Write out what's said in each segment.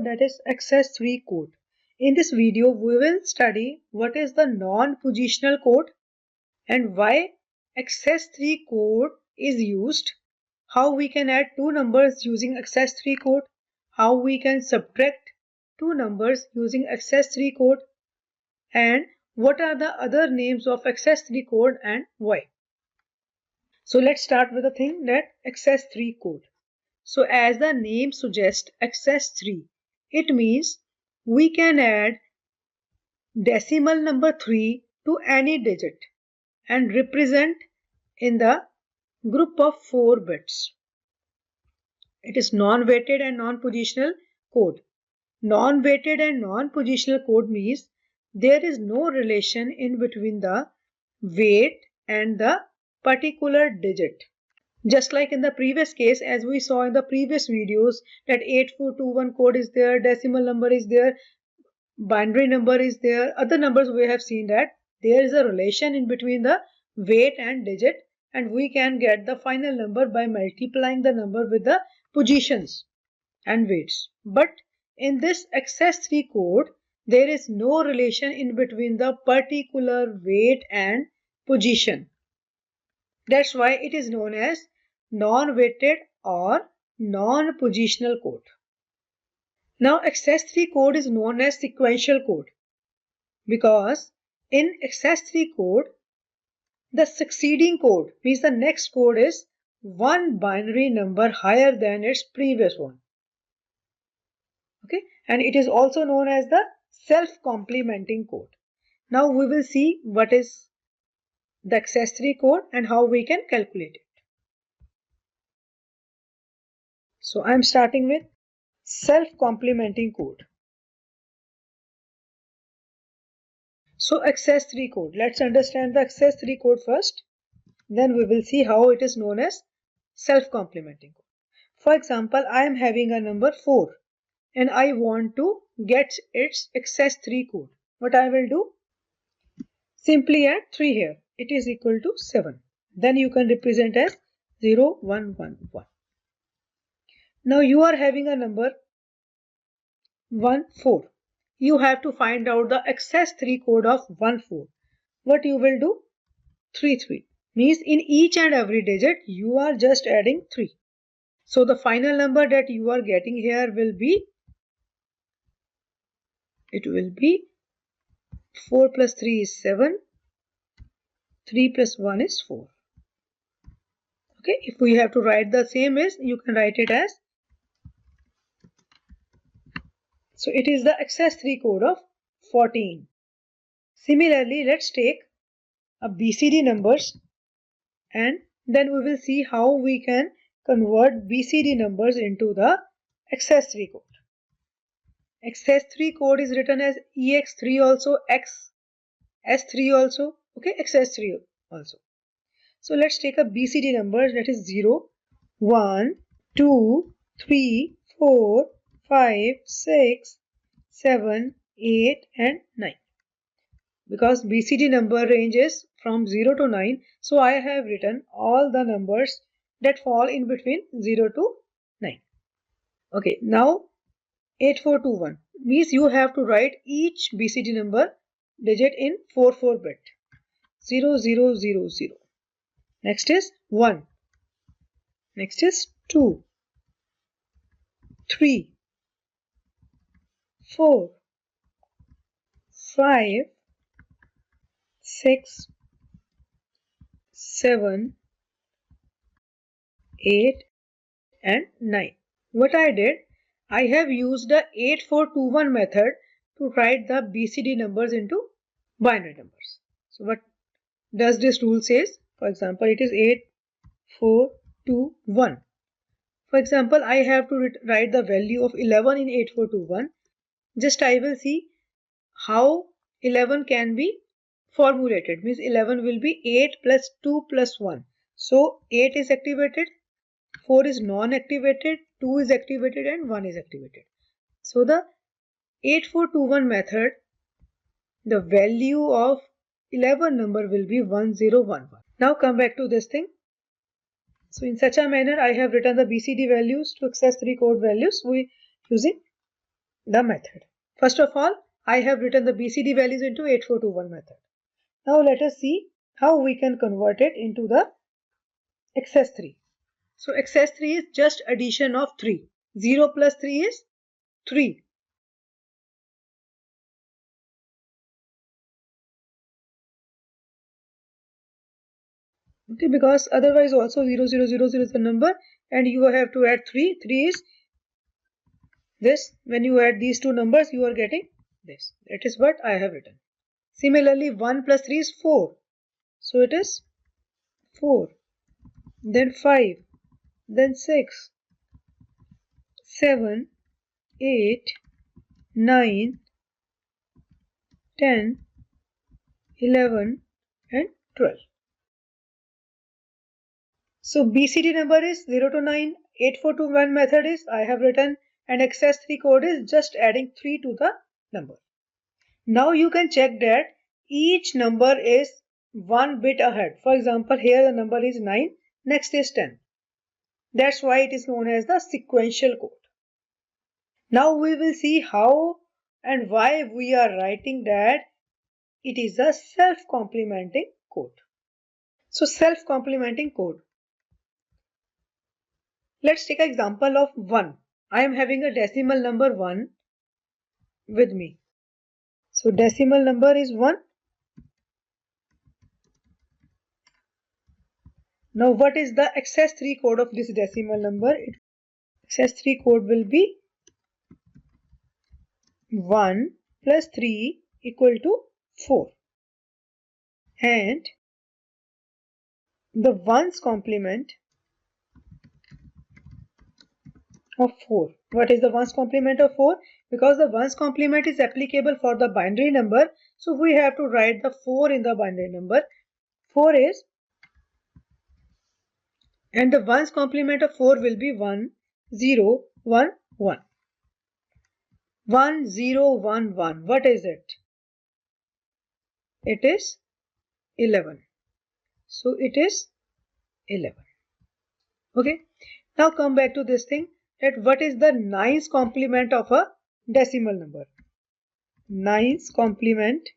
code, that is access3 code. In this video, we will study what is the non-positional code and why access3 code is used, how we can add two numbers using access3 code, how we can subtract two numbers using access3 code, and what are the other names of access3 code and why. So let's start with the thing that access3 code. So as the name suggests, access3, it means we can add decimal number 3 to any digit and represent in the group of 4 bits. It is non-weighted and non-positional code. Non-weighted and non-positional code means there is no relation in between the weight and the particular digit. Just like in the previous case, as we saw in the previous videos, that 8421 code is there, decimal number is there, binary number is there, other numbers we have seen that there is a relation in between the weight and digit, and we can get the final number by multiplying the number with the positions and weights. But in this access3 code, there is no relation in between the particular weight and position. That's why it is known as non-weighted or non-positional code. Now access3 code is known as sequential code because in access3 code, the succeeding code means the next code is one binary number higher than its previous one. Okay, and it is also known as the self-complementing code. Now we will see what is the access3 code and how we can calculate it. So I am starting with self-complementing code. So access3 code. Let's understand the access3 code first. Then we will see how it is known as self-complementing code. For example, I am having a number 4 and I want to get its access3 code. What I will do? Simply add 3 here. It is equal to 7. Then you can represent as 0, 1, 1, 1. Now you are having a number 1, 4. You have to find out the access3 code of 1, 4. What you will do? 3, 3. Means in each and every digit you are just adding 3. So the final number that you are getting here will be, it will be 4 plus 3 is 7. 3 plus 1 is 4. Okay, if we have to write the same as, you can write it as. So it is the access3 code of 14. Similarly, let's take a BCD numbers and then we will see how we can convert BCD numbers into the access3 code. Access3 code is written as EX3 also, XS3 also, okay, XS3 also. So let's take a BCD numbers, that is 0, 1, 2, 3, 4, 5, 6, 7, 8 and 9. Because BCD number range is from 0 to 9, so I have written all the numbers that fall in between 0 to 9. Okay, now 8421 means you have to write each BCD number digit in 4 bit. 0, 0, 0, 0. Next is 1. Next is 2, 3, 4, 5, 6, 7, 8 and 9. What I did, I have used the 8421 method to write the BCD numbers into binary numbers. So what does this rule says? For example, it is 8, 4, 2, 1. For example, I have to write the value of 11 in 8421. Just I will see how 11 can be formulated. Means 11 will be 8 plus 2 plus 1. So 8 is activated, 4 is non-activated, 2 is activated and 1 is activated. So the 8421 method, the value of 11 number will be 1011. Now come back to this thing. So in such a manner I have written the BCD values to access3 code values using the method. First of all, I have written the BCD values into 8421 method. Now let us see how we can convert it into the excess 3. So excess 3 is just addition of 3. 0 plus 3 is 3. Okay, because otherwise also 0, 0, 0, 0 is the number and you have to add 3. 3 is this. When you add these two numbers, you are getting this. That is what I have written. Similarly, 1 plus 3 is 4. So it is 4. Then 5. Then 6. 7. 8. 9. 10. 11. And 12. So BCD number is 0 to 9. 8421 method is I have written, and excess 3 code is just adding 3 to the number. Now you can check that each number is 1 bit ahead. For example, here the number is 9, next is 10. That's why it is known as the sequential code. Now we will see how and why we are writing that it is a self-complementing code. So self-complementing code. Let's take an example of 1. I am having a decimal number 1 with me. So decimal number is 1. Now what is the excess 3 code of this decimal number? Excess 3 code will be 1 plus 3 equal to 4. And the ones complement of 4. What is the ones complement of 4? Because the ones complement is applicable for the binary number, so we have to write the 4 in the binary number. 4 is, and the ones complement of 4 will be 1, 0, 1, 1. 1, 0, 1, 1. What is it? It is 11. So it is 11. Okay. Now come back to this thing, that what is the nines complement of a decimal number? Nines complement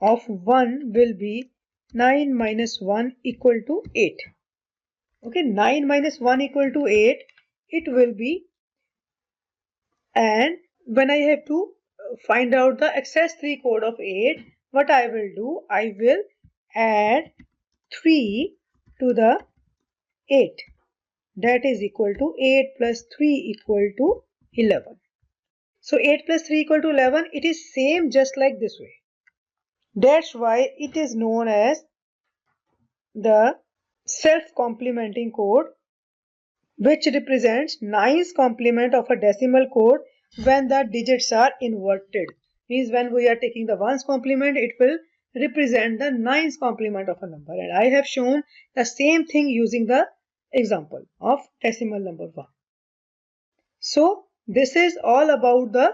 of 1 will be 9 minus 1 equal to 8. Okay, 9 minus 1 equal to 8, it will be, and when I have to find out the excess 3 code of 8, what I will do, I will add 3 to the 8. That is equal to 8 plus 3 equal to 11. So 8 plus 3 equal to 11, it is same just like this way. That's why it is known as the self-complementing code, which represents nines complement of a decimal code when the digits are inverted. Means when we are taking the ones complement, it will represent the nines complement of a number. And I have shown the same thing using the example of decimal number 1. So this is all about the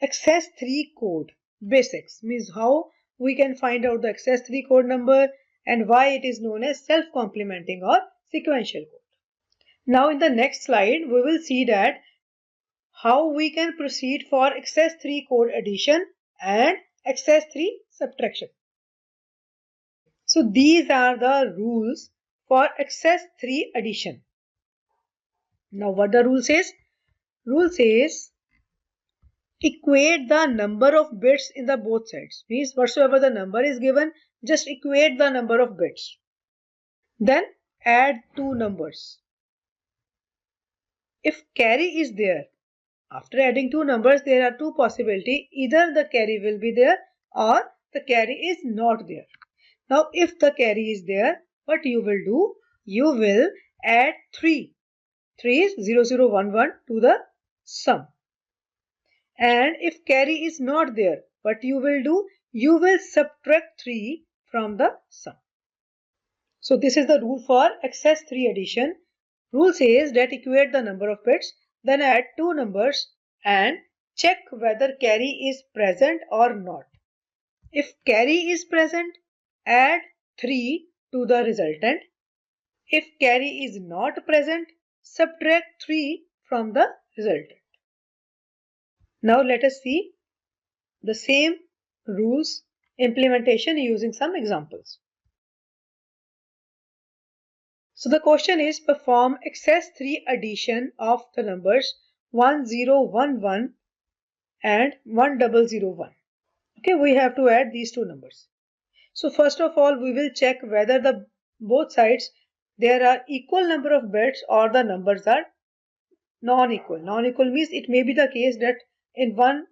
excess 3 code basics, means how we can find out the excess 3 code number and why it is known as self-complementing or sequential code. Now in the next slide we will see that how we can proceed for excess 3 code addition and excess 3 subtraction. So these are the rules for excess 3 addition. Now what the rule says? Rule says equate the number of bits in the both sides. Means whatsoever the number is given, just equate the number of bits. Then add two numbers. If carry is there, after adding two numbers, there are two possibilities. Either the carry will be there or the carry is not there. Now if the carry is there, what you will do? You will add 3. 3 is 0, 0, 1, 1 to the sum. And if carry is not there, what you will do? You will subtract 3 from the sum. So this is the rule for excess 3 addition. Rule says that equate the number of bits, then add two numbers and check whether carry is present or not. If carry is present, add 3 to the resultant. If carry is not present, subtract 3 from the resultant. Now let us see the same rules implementation using some examples. So the question is, perform excess 3 addition of the numbers 1011 and 1001. Okay, we have to add these two numbers. So first of all, we will check whether the both sides there are equal number of bits or the numbers are non-equal. Non-equal means it may be the case that in one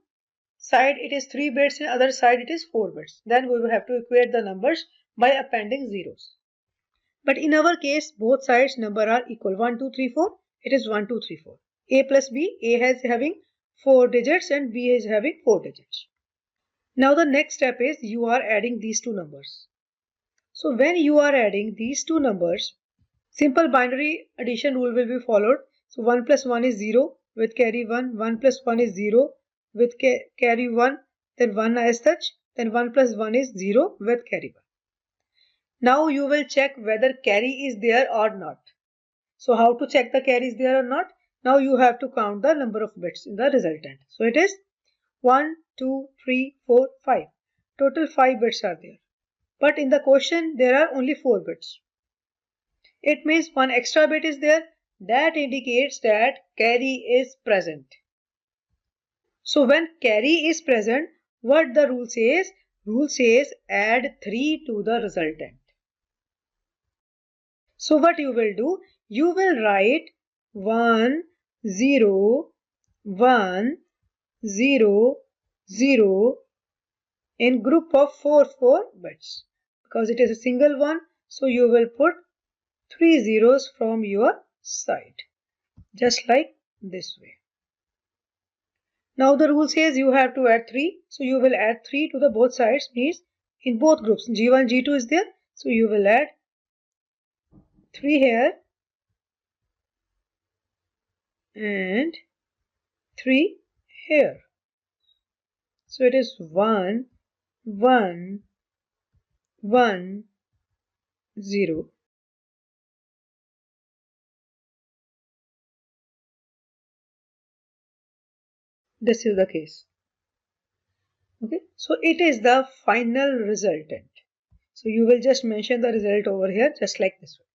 side it is 3 bits, in other side it is 4 bits. Then we will have to equate the numbers by appending zeros. But in our case, both sides number are equal. 1, 2, 3, 4. It is 1, 2, 3, 4. A plus B. A is having 4 digits and B is having 4 digits. Now the next step is you are adding these two numbers. So when you are adding these two numbers, simple binary addition rule will be followed. So 1 plus 1 is 0 with carry 1. 1 plus 1 is 0 with carry 1. Then 1 as such. Then 1 plus 1 is 0 with carry 1. Now you will check whether carry is there or not. So how to check the carry is there or not? Now you have to count the number of bits in the resultant. So it is 1, 2, 3, 4, 5. Total 5 bits are there. But in the question there are only 4 bits. It means one extra bit is there. That indicates that carry is present. So when carry is present, what the rule says? Rule says add 3 to the resultant. So what you will do? You will write 1, 0, 1, 0, 0 in group of 4 bits. Because it is a single one, so you will put 3 zeros from your side. Just like this way. Now the rule says you have to add 3. So you will add 3 to the both sides, means in both groups. G1, G2 is there. So you will add 3 here and 3 here. So it is 1, 1, 1, 0. This is the case. Okay, so it is the final resultant. So you will just mention the result over here just like this way.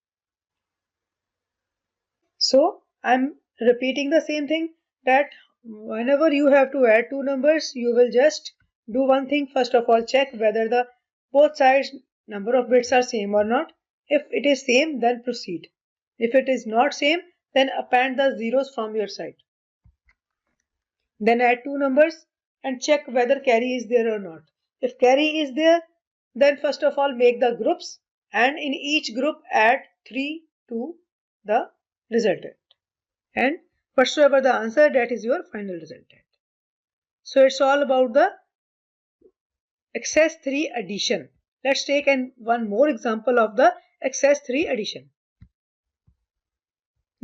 So I'm repeating the same thing, that whenever you have to add two numbers, you will just do one thing. First of all, check whether the both sides number of bits are same or not. If it is same, then proceed. If it is not same, then append the zeros from your side. Then add two numbers and check whether carry is there or not. If carry is there, then first of all make the groups, and in each group add 3 to the resultant. And whatsoever the answer, that is your final resultant. So it's all about the excess 3 addition. Let's take one more example of the excess 3 addition.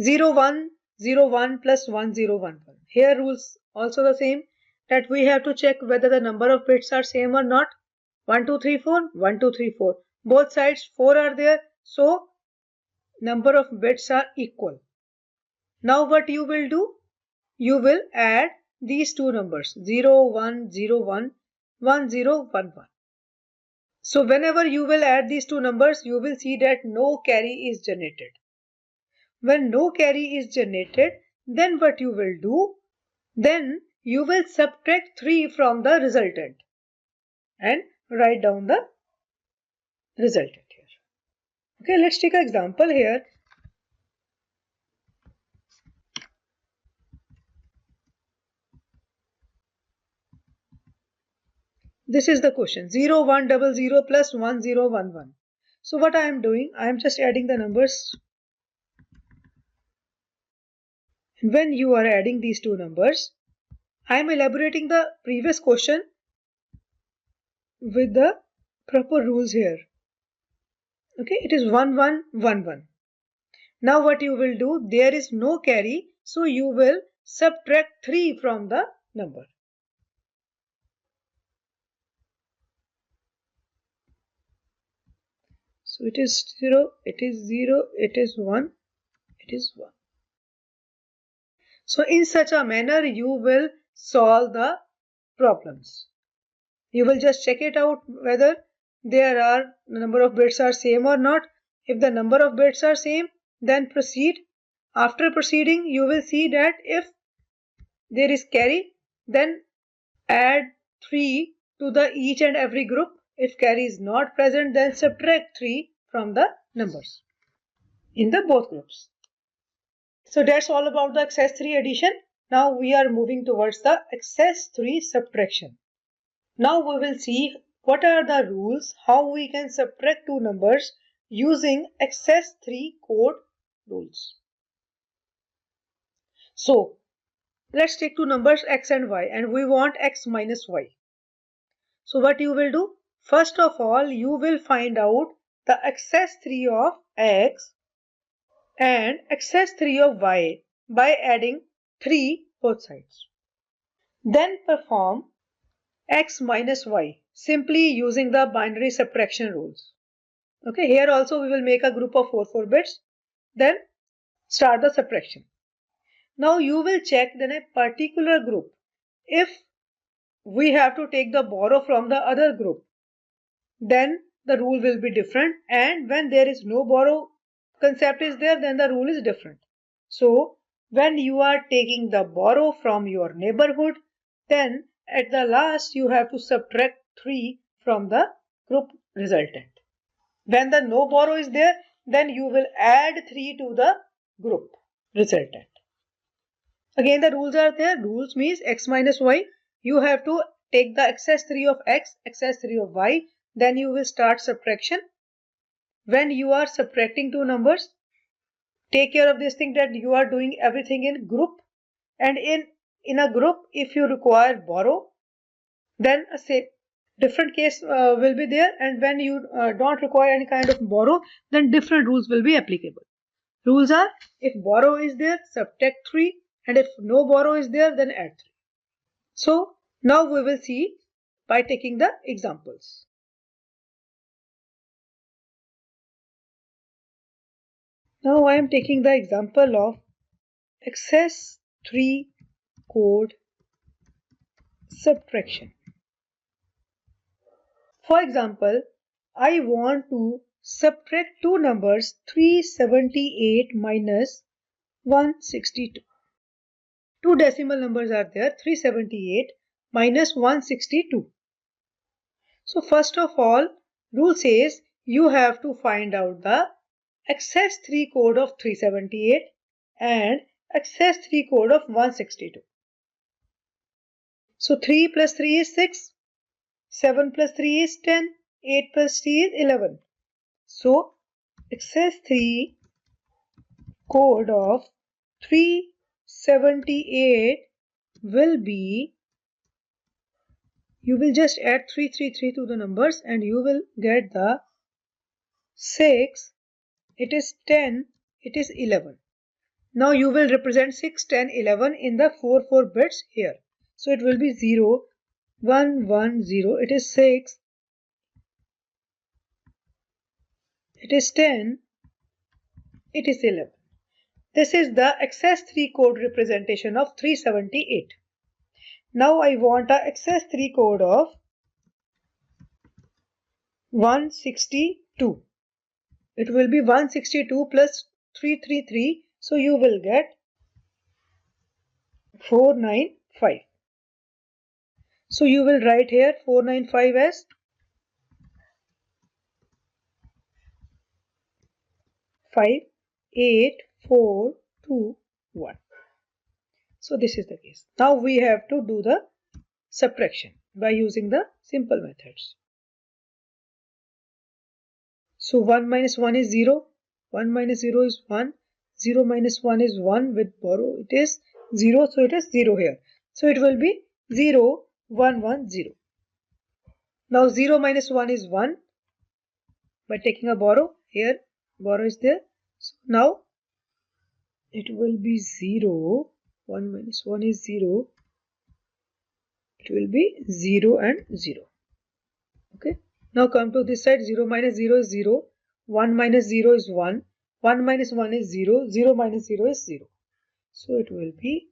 0, 1, 0, 1 plus 1, 0, 1, 1. Here rules also the same, that we have to check whether the number of bits are same or not. 1, 2, 3, 4, 1, 2, 3, 4. Both sides 4 are there, so number of bits are equal. Now what you will do? You will add these two numbers 0, 1, 0, 1, 1, 0, 1, 1. So whenever you will add these two numbers, you will see that no carry is generated. When no carry is generated, then what you will do? Then you will subtract 3 from the resultant and write down the resultant here. Okay, let's take an example here. This is the question, 0, 1, 0, 0 plus 1, 0, 1, 1. So what I am doing, I am just adding the numbers. When you are adding these two numbers, I am elaborating the previous question with the proper rules here. Okay, it is 1, 1, 1, 1. Now what you will do, there is no carry, so you will subtract 3 from the number. So it is 0, it is 0, it is 1, it is 1. So in such a manner you will solve the problems. You will just check it out whether the number of bits are same or not. If the number of bits are same, then proceed. After proceeding, you will see that if there is carry, then add 3 to the each and every group. If carry is not present, then subtract 3 from the numbers in the both groups. So that's all about the excess 3 addition. Now we are moving towards the excess 3 subtraction. Now we will see what are the rules, how we can subtract two numbers using excess 3 code rules. So let's take two numbers x and y, and we want x minus y. So what you will do? First of all, you will find out the excess 3 of x and excess 3 of y by adding 3 both sides. Then perform x minus y simply using the binary subtraction rules. Okay, here also we will make a group of 4 bits. Then start the subtraction. Now you will check then a particular group. If we have to take the borrow from the other group, then the rule will be different, and when there is no borrow concept is there, then the rule is different. So when you are taking the borrow from your neighborhood, then at the last you have to subtract 3 from the group resultant. When the no borrow is there, then you will add 3 to the group resultant. Again the rules are there. Rules means x minus y. You have to take the excess 3 of x, excess 3 of y. Then you will start subtraction. When you are subtracting two numbers, take care of this thing that you are doing everything in group. And in a group, if you require borrow, then a different case will be there. And when you don't require any kind of borrow, then different rules will be applicable. Rules are, if borrow is there, subtract 3, and if no borrow is there, then add 3. So now we will see by taking the examples. Now I am taking the example of excess 3 code subtraction. For example, I want to subtract two numbers 378 minus 162. Two decimal numbers are there, 378 minus 162. So first of all, rule says you have to find out the excess 3 code of 378 and excess 3 code of 162. So 3 plus 3 is 6, 7 plus 3 is 10, 8 plus 3 is 11. So excess 3 code of 378 will be, you will just add 333 to the numbers and you will get the 6, it is 10, it is 11. Now you will represent 6, 10, 11 in the 4 bits here. So it will be 0, 1, 1, 0, it is 6, it is 10, it is 11. This is the excess 3 code representation of 378. Now I want a excess 3 code of 162. It will be 162 plus 333. So you will get 495. So you will write here 495 as 5, 8, 4, 2, 1. So this is the case. Now we have to do the subtraction by using the simple methods. So 1 minus 1 is 0, 1 minus 0 is 1, 0 minus 1 is 1, with borrow it is 0, so it is 0 here. So it will be 0, 1, 1, 0. Now 0 minus 1 is 1. By taking a borrow, here borrow is there. So now it will be 0, 1 minus 1 is 0. It will be 0 and 0. Okay. Now come to this side, 0 minus 0 is 0, 1 minus 0 is 1, 1 minus 1 is 0, 0 minus 0 is 0. So it will be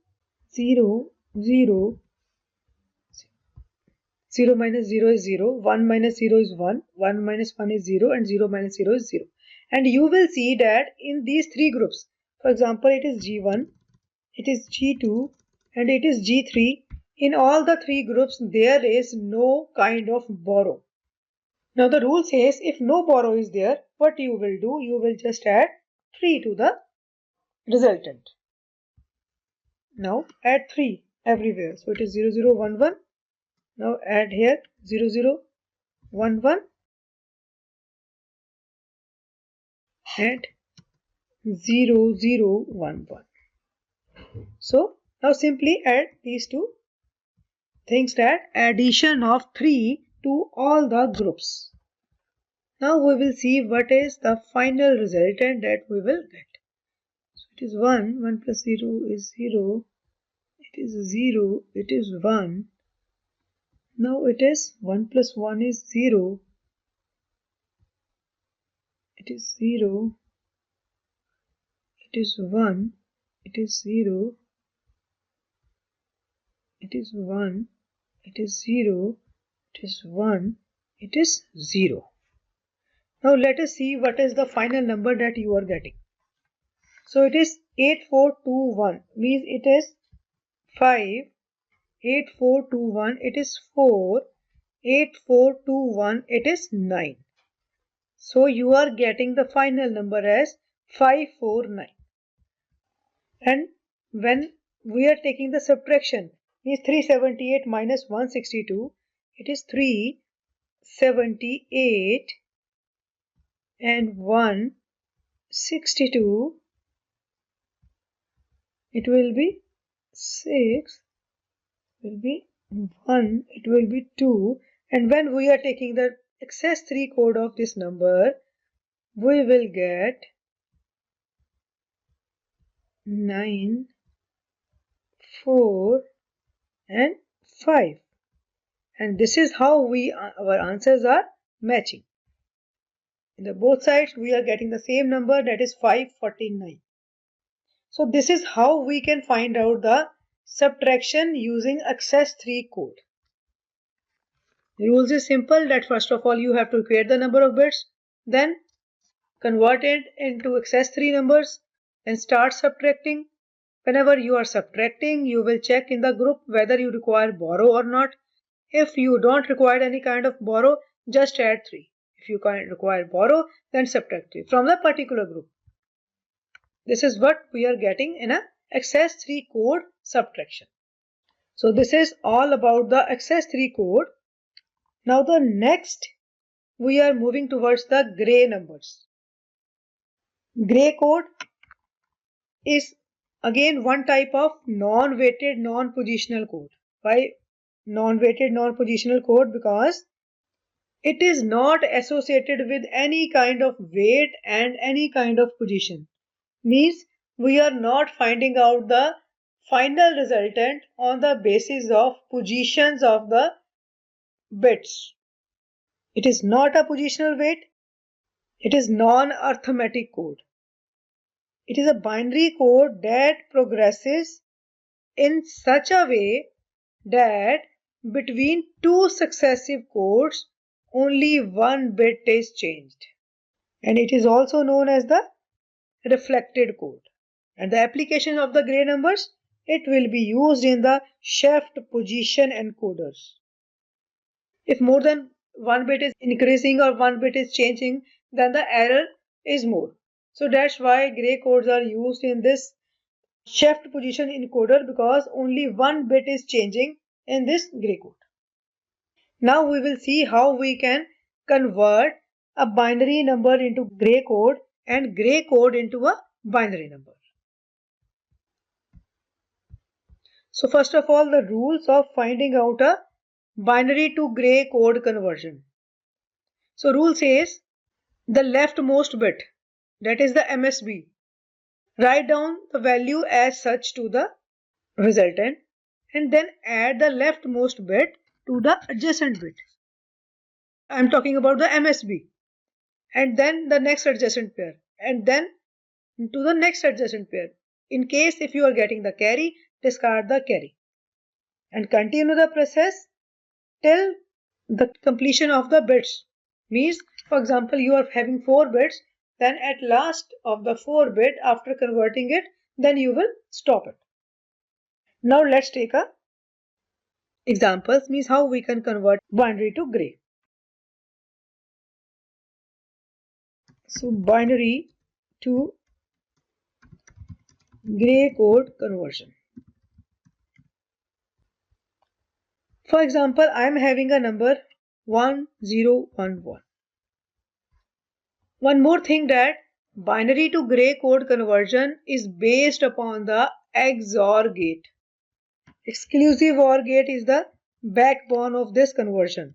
0, 0, 0 minus 0 is 0, 1 minus 0 is 1, 1 minus 1 is 0, and 0 minus 0 is 0. And you will see that in these three groups, for example, it is G1, it is G2, and it is G3. In all the three groups, there is no kind of borrow. Now the rule says if no borrow is there, what you will do? You will just add 3 to the resultant. Now add 3 everywhere. So it is 0, 0, 1, 1. Now add here 0, 0, 1, 1 and 0, 0, 1, 1. So now simply add these two things, that addition of 3 to all the groups. Now we will see what is the final resultant that we will get. So it is 1, 1 plus 0 is 0, it is 0, it is 1. Now it is 1 plus 1 is 0, it is 0, it is 1, it is 0, it is 1, it is 0, it is 1, it is 0. Now let us see what is the final number that you are getting. So it is 8421, means it is 5, 8421, it is 4, 8421, it is 9. So you are getting the final number as 549. And when we are taking the subtraction, means 378 minus 162, it is 378 and 162, it will be 6, will be 1, it will be 2, and when we are taking the excess 3 code of this number, we will get 9, 4 and 5, and this is how our answers are matching. In the both sides we are getting the same number, that is 549. So this is how we can find out the subtraction using excess 3 code. The rules is simple, that first of all you have to create the number of bits, then convert it into excess 3 numbers, and start subtracting. Whenever you are subtracting, you will check in the group whether you require borrow or not. If you don't require any kind of borrow, just add 3. If you require borrow, then subtract 3 from the particular group. This is what we are getting in a excess 3 code subtraction. So this is all about the excess 3 code. Now the next, we are moving towards the gray numbers. Gray code is again one type of non-weighted non-positional code. Why non-weighted non-positional code? Because it is not associated with any kind of weight and any kind of position. Means we are not finding out the final resultant on the basis of positions of the bits. It is not a positional weight. It is non-arithmetic code. It is a binary code that progresses in such a way that between two successive codes only one bit is changed. And it is also known as the reflected code. And the application of the gray numbers, it will be used in the shift position encoders. If more than one bit is increasing or one bit is changing, then the error is more. So that's why gray codes are used in this shift position encoder, because only one bit is changing in this gray code. Now we will see how we can convert a binary number into gray code and gray code into a binary number. So first of all, the rules of finding out a binary to gray code conversion. So rule says the leftmost bit, that is the MSB, write down the value as such to the resultant and then add the leftmost bit to the adjacent bit. I am talking about the MSB, and then the next adjacent pair, and then to the next adjacent pair. In case if you are getting the carry, discard the carry, and continue the process till the completion of the bits. Means, for example, you are having 4 bits, then at last of the 4 bit, after converting it, then you will stop it. Now let's take a examples, means how we can convert binary to gray. So binary to gray code conversion. For example, I am having a number 1011. One more thing, that binary to gray code conversion is based upon the XOR gate. Exclusive OR gate is the backbone of this conversion.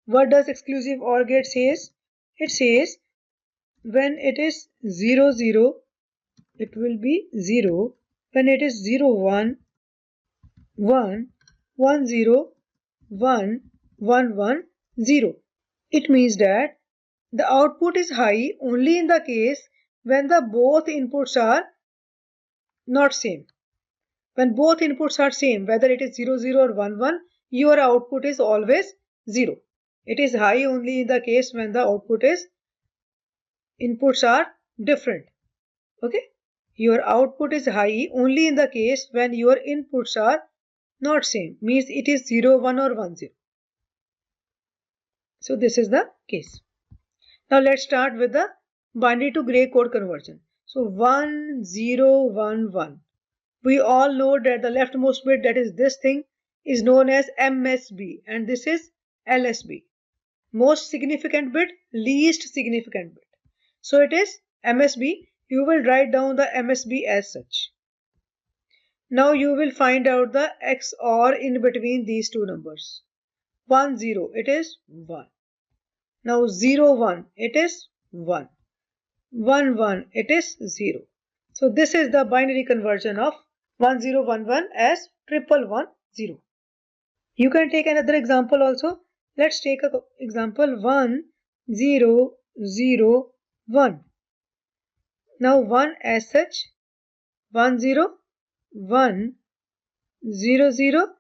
What does exclusive OR gate says? It says when it is 0 0, it will be 0. When it is 0 1, 1, 1 0, 1, 1 1 0. It means that the output is high only in the case when the both inputs are not same. When both inputs are same, whether it is 0 0 or 1 1, your output is always 0. It is high only in the case when the inputs are different. Okay, your output is high only in the case when your inputs are not same, means it is 0 1 or 1 0. So this is the case. Now let's start with the binary to gray code conversion. So 1 0 1 1. We all know that the leftmost bit, that is this thing, is known as MSB, and this is LSB. Most significant bit, least significant bit. So it is MSB. You will write down the MSB as such. Now you will find out the XOR in between these two numbers. 1 0, it is 1. Now 0 1, it is 1. 1 1, it is 0. So this is the binary conversion of 1011 as 1110. You can take another example also. Let's take an example 1001. Now 1 as such, 10 1 0 0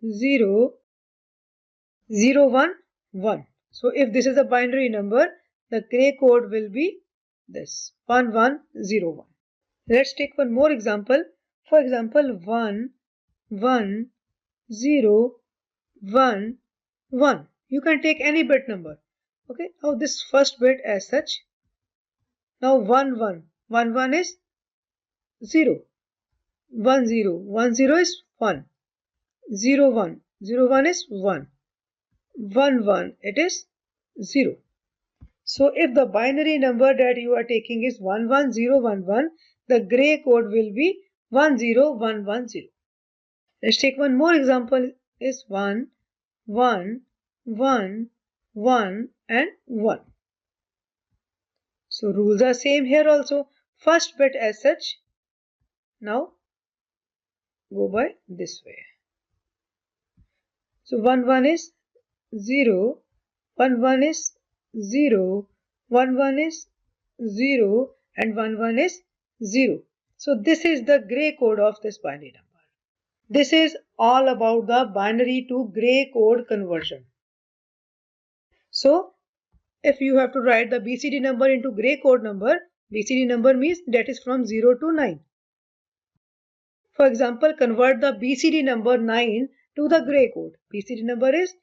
0 0 1 1. So if this is a binary number, the gray code will be this 1101. Let's take one more example. For example, 1 1 0 1 1. You can take any bit number. Okay, now this first bit as such. Now 1 1 1 1 is 0. 1 0 1 0 is 1. 0 1 0 1 is 1. 1 1, it is 0. So if the binary number that you are taking is 11011, the gray code will be 10110. Let's take one more example, is 1 1 1 1 and 1. So rules are same here also. First bit as such. Now go by this way. So 1 1 is 0, 1 1 is 0, 1 1 is 0 and 1 1 is 0. So this is the gray code of this binary number. This is all about the binary to gray code conversion. So if you have to write the BCD number into gray code number, BCD number means that is from 0 to 9. For example, convert the BCD number 9 to the gray code. BCD number is,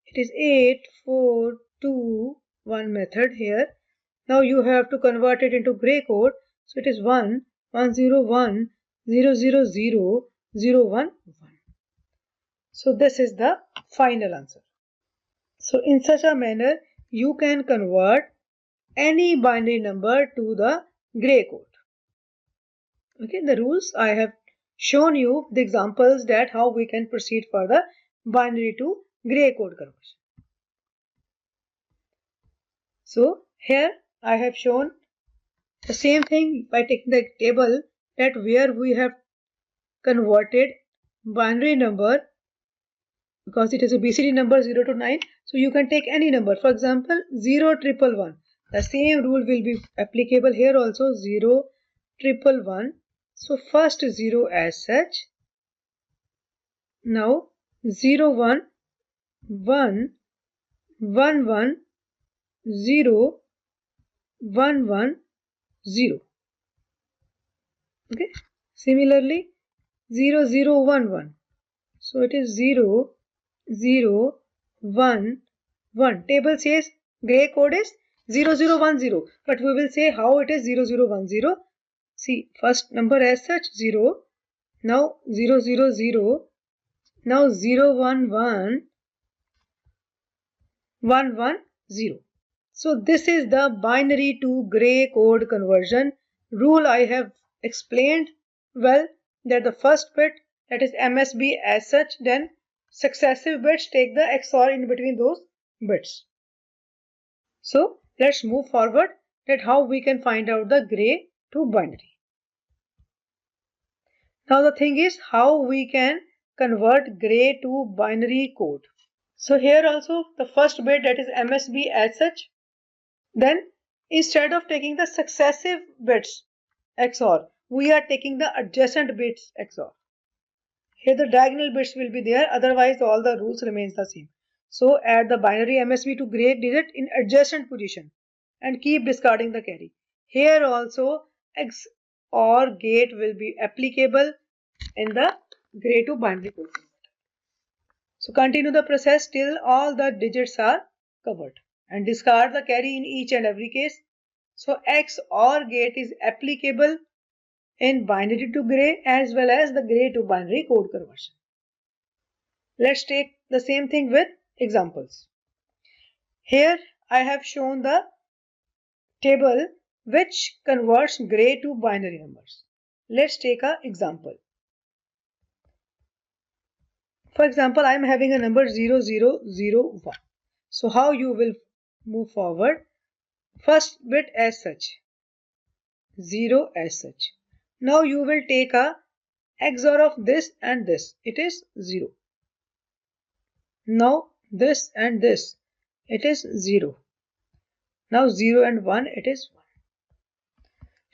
it is 8 4 2 1 method here. Now you have to convert it into gray code. So it is 1 1 0 1 0 0 0 0 1 1. So this is the final answer. So in such a manner, you can convert any binary number to the gray code. Okay, the rules I have shown you, the examples that how we can proceed for the binary to gray code conversion. So here I have shown the same thing by taking the table that where we have converted binary number, because it is a BCD number 0 to 9. So you can take any number. For example, 0 1 1. The same rule will be applicable here also, 0 1 1. So first 0 as such. Now 0 1 1 1 1 0 1 1 0. Okay. Similarly 0 0 1 1. So it is 0 0 1 1. Table says gray code is 0 0 1 0, but we will say how it is 0 0 1 0. See, first number as such 0, now 0 0 0, now 0 1 1 1 1 0. So this is the binary to gray code conversion rule. I have explained well that the first bit, that is MSB as such, then successive bits take the XOR in between those bits. So let's move forward that how we can find out the gray to binary. Now the thing is how we can convert gray to binary code. So here also the first bit, that is MSB as such, then instead of taking the successive bits XOR, we are taking the adjacent bits XOR. Here the diagonal bits will be there, otherwise all the rules remains the same. So add the binary MSB to gray digit in adjacent position and keep discarding the carry. Here also XOR gate will be applicable in the gray to binary code. So continue the process till all the digits are covered and discard the carry in each and every case. So XOR gate is applicable in binary to gray as well as the gray to binary code conversion. Let's take the same thing with examples. Here I have shown the table which converts gray to binary numbers. Let's take an example. For example, I am having a number 0001. So how you will move forward? First bit as such, 0 as such. Now you will take a XOR of this and this. It is 0. Now this and this. It is 0. Now 0 and 1. It is 1.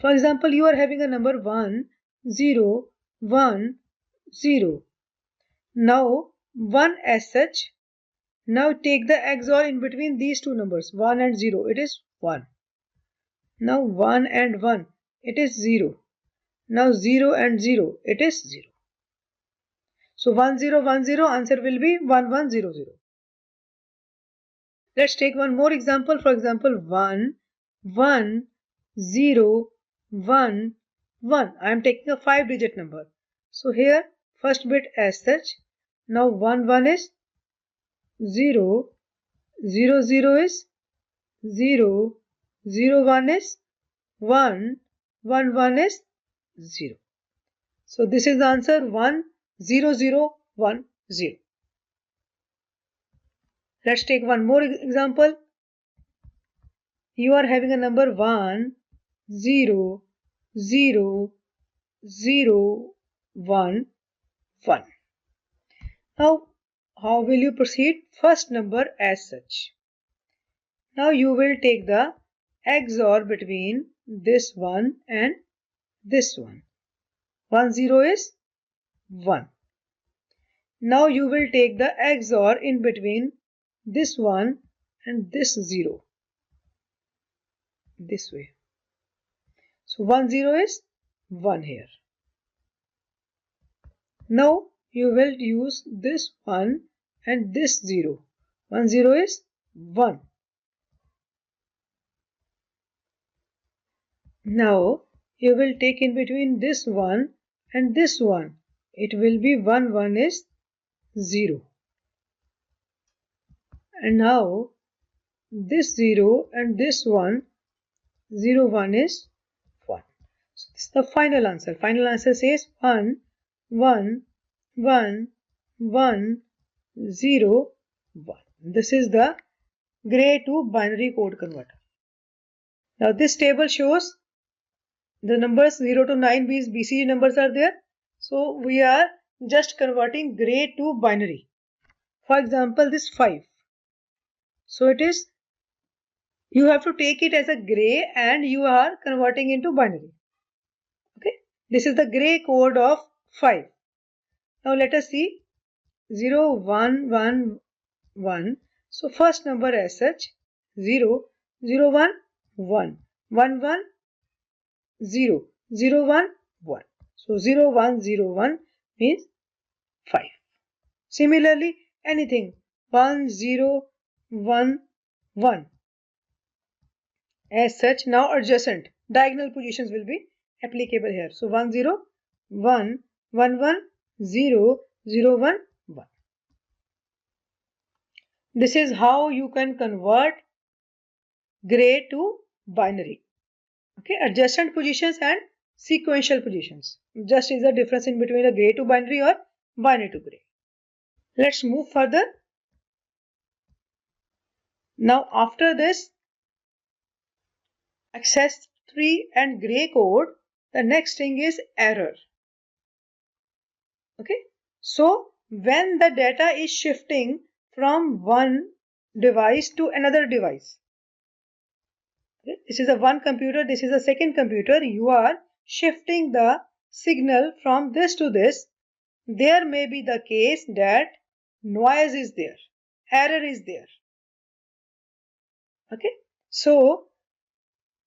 For example, you are having a number 1, 0, 1, 0. Now 1 as such. Now take the XOR in between these two numbers, 1 and 0. It is 1. Now 1 and 1. It is 0. Now 0 and 0. It is 0. So 1 0 1 0, answer will be 1 1 0 0. Let's take one more example. For example, 1 1 0 1 1. I am taking a 5-digit number. So here first bit as such. Now 1 1 is 0, 0 0 is 0, 0 1 is 1, 1 1 is 0. So this is the answer 1 0 0 1 0. Let's take one more example. You are having a number 1 0 0 0 1 1. Now how will you proceed? First number as such. Now you will take the XOR between this one and this one. 1 0 is 1. Now you will take the XOR in between this one and this 0. This way. So 1 0 is 1 here. Now you will use this 1 and this 0. 1 0 is 1. Now you will take in between this 1 and this 1. It will be 1 1 is 0. And now this 0 and this 1, 0 1 is 1. So this is the final answer. Final answer says 1 1 1 1 0 1. This is the gray to binary code converter. Now this table shows the numbers 0 to 9 BCD numbers are there. So we are just converting gray to binary. For example, this 5. So it is, you have to take it as a gray and you are converting into binary. Okay. This is the gray code of 5. Now let us see 0 1 1 1. So first number as such 0, 0, 1, 1, 1, 1, 0, 0, 1, 1. So 0, 1, 0, 1 means 5. Similarly, anything 1, 0, 1, 1. As such, now adjacent diagonal positions will be applicable here. So 1, 0, 1, 1, 1, 0, 0, 1, 1. This is how you can convert gray to binary. Okay, adjacent positions and sequential positions. Just is the difference in between a gray to binary or binary to gray. Let's move further. Now after this access tree and gray code, the next thing is error. Okay, so when the data is shifting from one device to another device, okay, this is a one computer, this is a second computer, you are shifting the signal from this to this, there may be the case that noise is there, error is there. Okay, so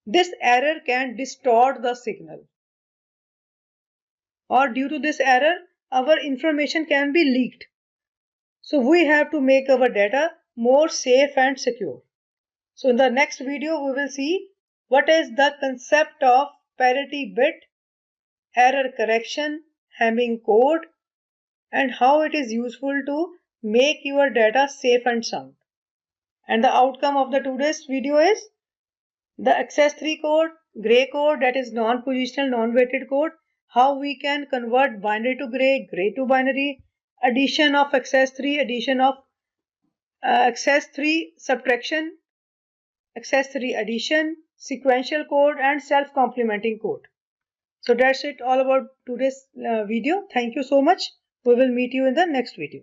this error can distort the signal, or due to this error our information can be leaked. So we have to make our data more safe and secure. So in the next video we will see what is the concept of parity bit, error correction, Hamming code, and how it is useful to make your data safe and sound. And the outcome of the today's video is the access 3 code, gray code, that is non-positional, non-weighted code, how we can convert binary to gray, gray to binary, addition of access 3, addition of access 3 subtraction, access 3 addition, sequential code, and self-complementing code. So that's it all about today's video. Thank you so much. We will meet you in the next video.